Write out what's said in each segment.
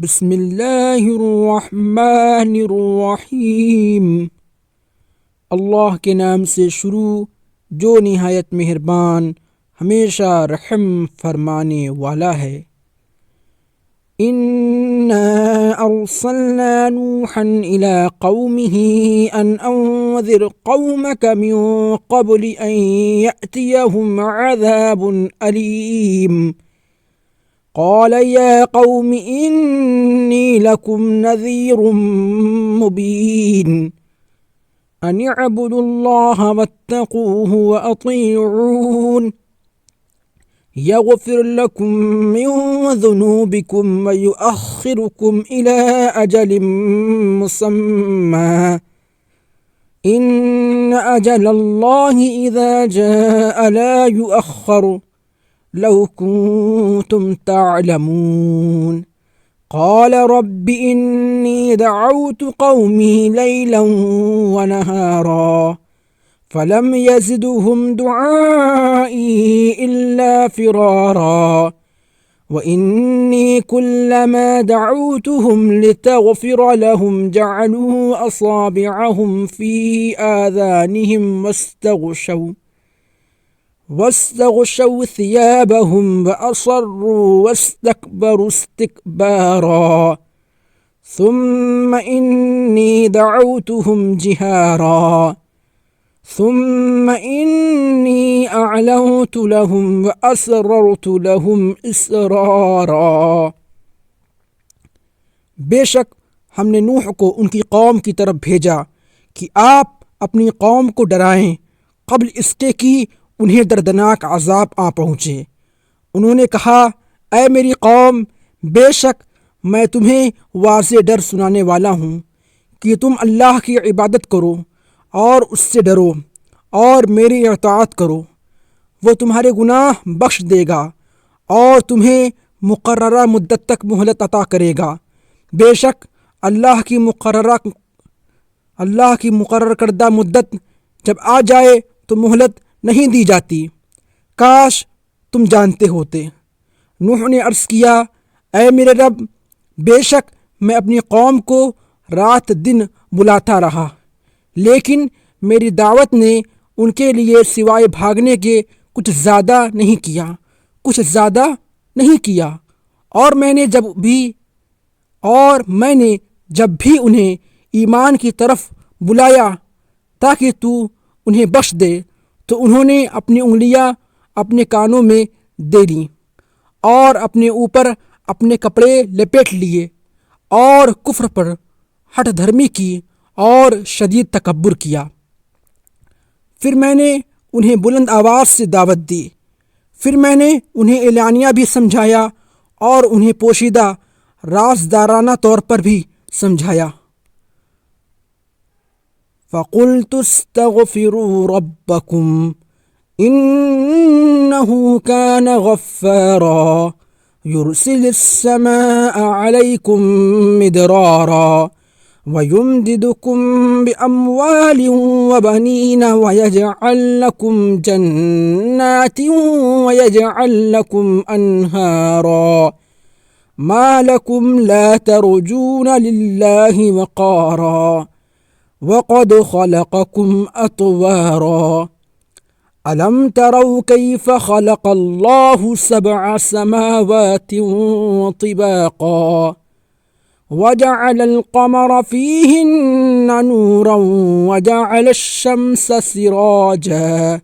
بسم اللہ الرحمن الرحیم۔ اللہ کے نام سے شروع جو نہایت مہربان ہمیشہ رحم فرمانے والا ہے۔ اِنَّا أَرْسَلْنَا نُوحًا إِلَىٰ قَوْمِهِ أَنْ أَنذِرْ قَوْمَكَ مِن قَبْلِ أَن يَأْتِيَهُمْ عَذَابٌ أَلِيمٌ قال يا قوم إني لكم نذير مبين أن اعبدوا الله واتقوه وأطيعون يغفر لكم من ذنوبكم ويؤخركم إلى أجل مسمى إن أجل الله إذا جاء لا يؤخر لو كنتم تعلمون قال رب إني دعوت قومي ليلا ونهارا فلم يزدهم دعائي إلا فرارا وإني كلما دعوتهم لتغفر لهم جعلوا أصابعهم في آذانهم واستغشوا ثيابهم وأصروا واستكبروا استكبارا ثم إني دعوتهم جهارا ثم إني أعلنت لهم وأسررت لهم إسرارا۔ بے شک ہم نے نوح کو ان کی قوم کی طرف بھیجا کہ آپ اپنی قوم کو ڈرائیں قبل اس کے کہ انہیں دردناک عذاب آ پہنچے۔ انہوں نے کہا اے میری قوم، بے شک میں تمہیں واضح ڈر سنانے والا ہوں کہ تم اللہ کی عبادت کرو اور اس سے ڈرو اور میری اطاعت کرو۔ وہ تمہارے گناہ بخش دے گا اور تمہیں مقررہ مدت تک مہلت عطا کرے گا۔ بے شک اللہ کی مقرر کردہ مدت جب آ جائے تو مہلت نہیں دی جاتی۔ کاش تم جانتے ہوتے۔ نوح نے عرض کیا اے میرے رب، بے شک میں اپنی قوم کو رات دن بلاتا رہا، لیکن میری دعوت نے ان کے لیے سوائے بھاگنے کے کچھ زیادہ نہیں کیا اور میں نے جب بھی انہیں ایمان کی طرف بلایا تاکہ تو انہیں بخش دے تو انہوں نے اپنی انگلیاں اپنے کانوں میں دے لیں اور اپنے اوپر اپنے کپڑے لپیٹ لیے اور کفر پر ہٹ دھرمی کی اور شدید تکبر کیا۔ پھر میں نے انہیں بلند آواز سے دعوت دی، پھر میں نے انہیں اعلانیہ بھی سمجھایا اور انہیں پوشیدہ رازدارانہ طور پر بھی سمجھایا۔ فَقُلْتُ اسْتَغْفِرُوا رَبَّكُمْ إِنَّهُ كَانَ غَفَّارًا يُرْسِلِ السَّمَاءَ عَلَيْكُمْ مِدْرَارًا وَيُمْدِدْكُمْ بِأَمْوَالٍ وَبَنِينَ وَيَجْعَلْ لَكُمْ جَنَّاتٍ وَيَجْعَلْ لَكُمْ أَنْهَارًا مَا لَكُمْ لَا تَرْجُونَ لِلَّهِ وَقَارًا وَقَدْ خَلَقَكُمْ أَطْوَارًا أَلَمْ تَرَوْا كَيْفَ خَلَقَ اللَّهُ سَبْعَ سَمَاوَاتٍ طِبَاقًا وَجَعَلَ الْقَمَرَ فِيهِنَّ نُورًا وَجَعَلَ الشَّمْسَ سِرَاجًا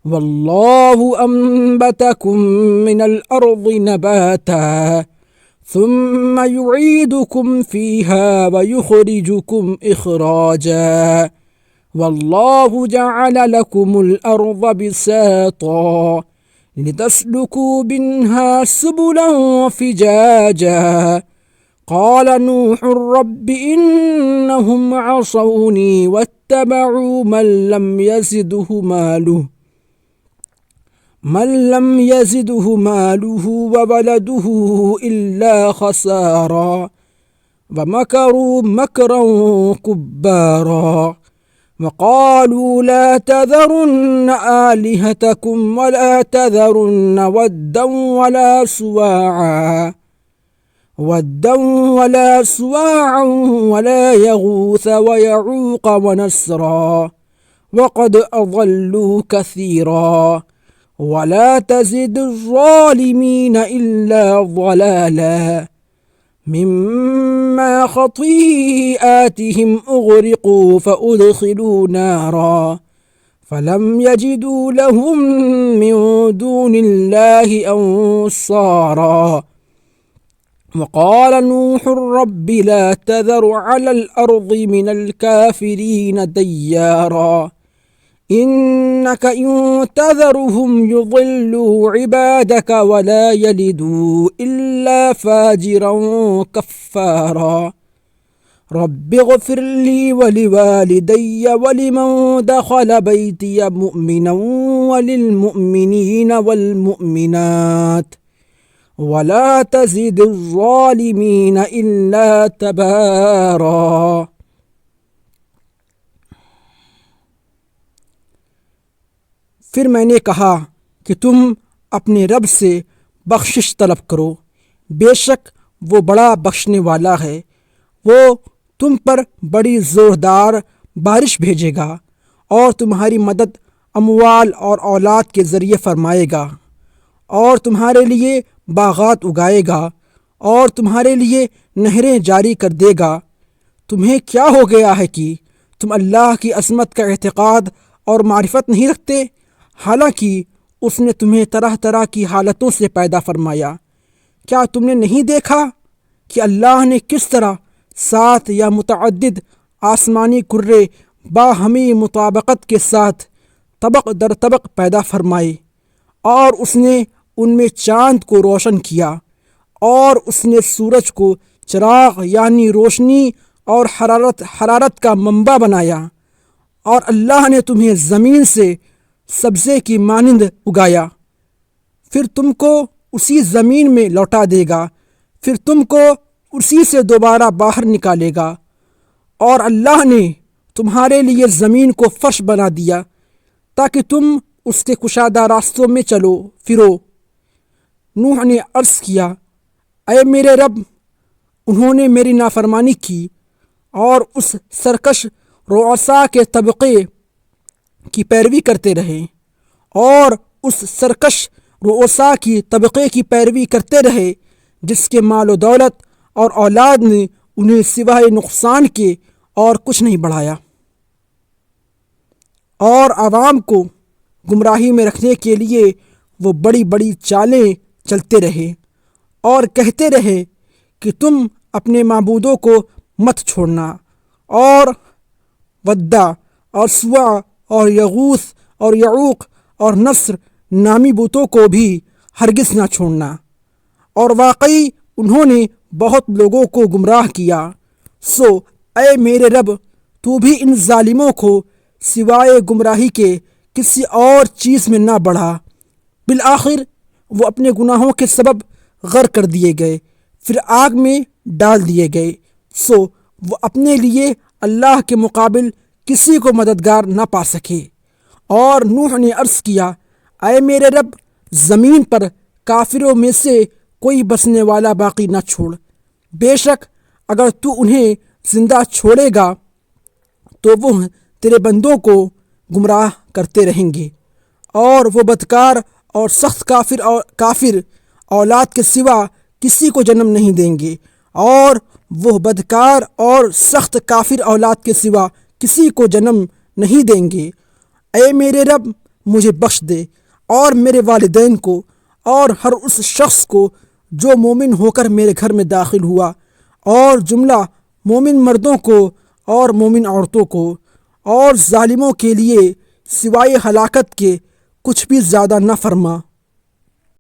وَاللَّهُ أَنبَتَكُم مِّنَ الْأَرْضِ نَبَاتًا ثُمَّ يُعِيدُكُمْ فِيهَا وَيُخْرِجُكُمْ إِخْرَاجًا وَاللَّهُ جَعَلَ لَكُمُ الْأَرْضَ بِسَاطًا لِتَسْلُكُوا مِنْهَا سُبُلًا فِجَاجًا قال نوح رب إنهم عصوني واتبعوا من لم يزده ماله وولده إلا خسارا ومكروا مكرا كبارا وقالوا لا تذرن آلهتكم ولا تذرن ودا ولا سواعا ودا ولا سواعا ولا يغوث ويعوق ونسرا وقد أضلوا كثيرا ولا تزد الظالمين إلا ضلالا مما خطيئاتهم أغرقوا فأدخلوا نارا فلم يجدوا لهم من دون الله أنصارا وقال نوح رب لا تذر على الأرض من الكافرين ديارا إنك إن تذرهم يضلوا عبادك ولا يلدوا إلا فاجرا كفارا رب اغفر لي ولوالدي ولمن دخل بيتي مؤمنا وللمؤمنين والمؤمنات ولا تزد الظالمين إلا تبارا۔ پھر میں نے کہا کہ تم اپنے رب سے بخشش طلب کرو، بے شک وہ بڑا بخشنے والا ہے، وہ تم پر بڑی زوردار بارش بھیجے گا اور تمہاری مدد اموال اور اولاد کے ذریعے فرمائے گا، اور تمہارے لیے باغات اگائے گا اور تمہارے لیے نہریں جاری کر دے گا۔ تمہیں کیا ہو گیا ہے کہ تم اللہ کی عظمت کا اعتقاد اور معرفت نہیں رکھتے، حالانکہ اس نے تمہیں طرح طرح کی حالتوں سے پیدا فرمایا؟ کیا تم نے نہیں دیکھا کہ اللہ نے کس طرح 7 یا متعدد آسمانی کرے باہمی مطابقت کے ساتھ طبق در طبق پیدا فرمائے، اور اس نے ان میں چاند کو روشن کیا، اور اس نے سورج کو چراغ یعنی روشنی اور حرارت کا منبع بنایا، اور اللہ نے تمہیں زمین سے سبزے کی مانند اگایا، پھر تم کو اسی زمین میں لوٹا دے گا، پھر تم کو اسی سے دوبارہ باہر نکالے گا، اور اللہ نے تمہارے لیے زمین کو فرش بنا دیا تاکہ تم اس کے کشادہ راستوں میں چلو پھرو۔ نوح نے عرض کیا، اے میرے رب، انہوں نے میری نافرمانی کی اور اس سرکش رؤسا کے طبقے کی پیروی کرتے رہے، اور اس سرکش رؤسا کی طبقے کی پیروی کرتے رہے جس کے مال و دولت اور اولاد نے انہیں سوائے نقصان کے اور کچھ نہیں بڑھایا، اور عوام کو گمراہی میں رکھنے کے لیے وہ بڑی بڑی چالیں چلتے رہے اور کہتے رہے کہ تم اپنے معبودوں کو مت چھوڑنا، اور ودا اور سوا اور یغوث اور یعوق اور نصر نامی بتوں کو بھی ہرگز نہ چھوڑنا، اور واقعی انہوں نے بہت لوگوں کو گمراہ کیا۔ سو اے میرے رب، تو بھی ان ظالموں کو سوائے گمراہی کے کسی اور چیز میں نہ بڑھا۔ بالآخر وہ اپنے گناہوں کے سبب غرق کر دیے گئے، پھر آگ میں ڈال دیے گئے۔ سو وہ اپنے لیے اللہ کے مقابل کسی کو مددگار نہ پا سکے۔ اور نوح نے عرض کیا، اے میرے رب، زمین پر کافروں میں سے کوئی بسنے والا باقی نہ چھوڑ، بے شک اگر تو انہیں زندہ چھوڑے گا تو وہ تیرے بندوں کو گمراہ کرتے رہیں گے، اور وہ بدکار اور سخت کافر اولاد کے سوا کسی کو جنم نہیں دیں گے، اور وہ بدکار اور سخت کافر اولاد کے سوا کسی کو جنم نہیں دیں گے۔ اے میرے رب، مجھے بخش دے اور میرے والدین کو اور ہر اس شخص کو جو مومن ہو کر میرے گھر میں داخل ہوا، اور جملہ مومن مردوں کو اور مومن عورتوں کو، اور ظالموں کے لیے سوائے ہلاکت کے کچھ بھی زیادہ نہ فرما۔